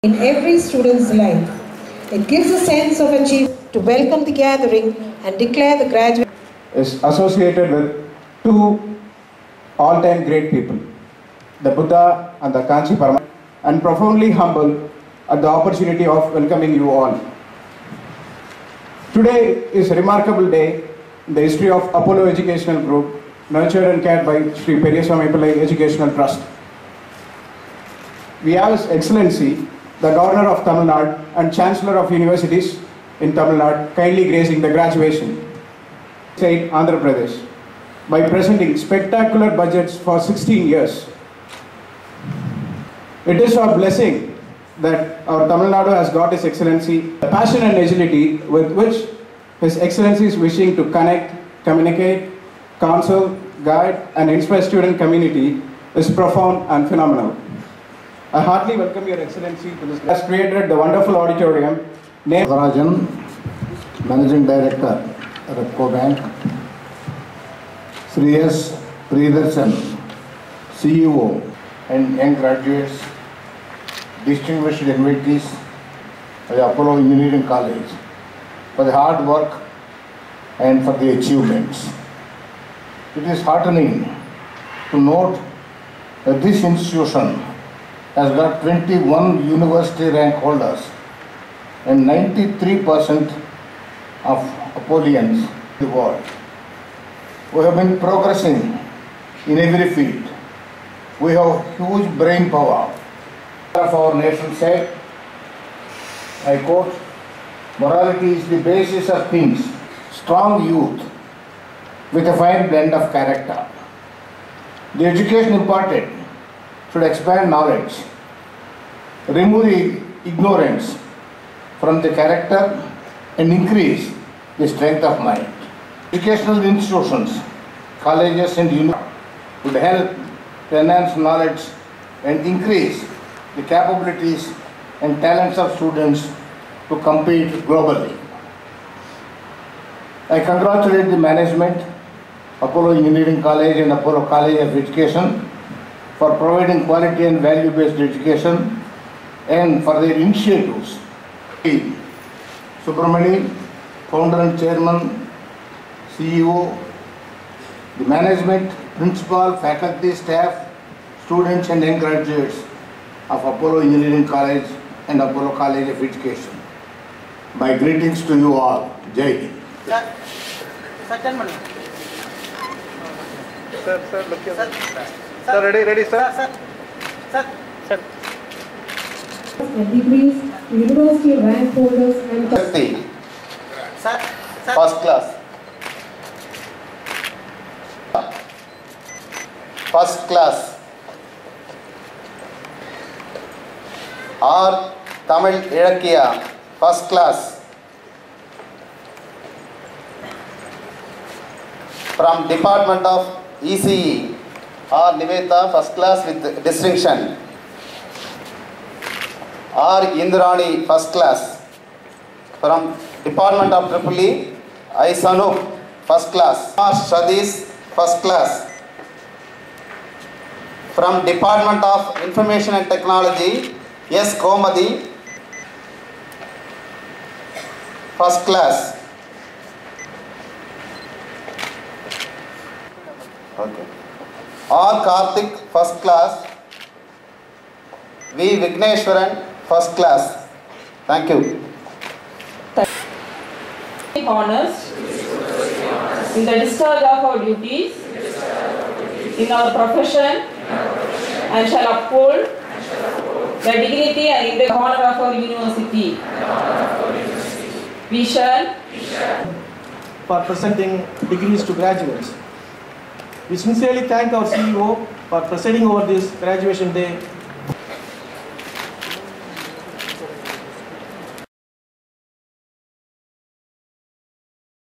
in every student's life. It gives a sense of achievement to welcome the gathering and declare the graduate is associated with two all-time great people, the Buddha and the Kanchi Parama, and profoundly humble at the opportunity of welcoming you all. Today is a remarkable day in the history of Apollo Educational Group, nurtured and cared by Sri Periyaswamy Pillai Educational Trust. We have His Excellency, the Governor of Tamil Nadu and Chancellor of Universities in Tamil Nadu, kindly gracing the graduation state Andhra Pradesh by presenting spectacular budgets for 16 years. It is our blessing that our Tamil Nadu has got His Excellency. The passion and agility with which His Excellency is wishing to connect, communicate, counsel, guide and inspire student community is profound and phenomenal. I heartily welcome Your Excellency to this. Has created the wonderful auditorium named Rajan, Managing Director, Repco Bank, Sri S. Priyadarsan, CEO, and young graduates, distinguished invitees of the Apollo Engineering College for the hard work and for the achievements. It is heartening to note that this institution has got 21 university rank holders and 93% of Apollonians in the world. We have been progressing in every field. We have huge brain power. Of our nation said, I quote, morality is the basis of things, strong youth with a fine blend of character. The education imparted should expand knowledge, remove the ignorance from the character and increase the strength of mind. Educational institutions, colleges and universities would help to enhance knowledge and increase the capabilities and talents of students to compete globally. I congratulate the management, Apollo Engineering College and Apollo College of Education for providing quality and value-based education and for their initiatives. Subramani, Founder and Chairman, CEO, the management, principal, faculty, staff, students and young graduates of Apollo Engineering College and Apollo College of Education. My greetings to you all. Jai Hind. Sir, look here. Sir, ready, sir? Sir. and degrees to university rank holders and First class. First class. R. Tamil Ilakkiya. First class. From Department of ECE. R. Niveta. First class with distinction. R. Indrani. First class. From Department of EEE. I. Sanup. First class. R. Shadish. First class. From Department of Information and Technology, S. Komadi, first class. Okay. R. Karthik, first class. V. Vigneshwaran, first class. Thank you. Honors in the discharge of our duties in our profession and shall uphold the dignity and the honor of our university. We shall For presenting degrees to graduates. We sincerely thank our CEO for presiding over this graduation day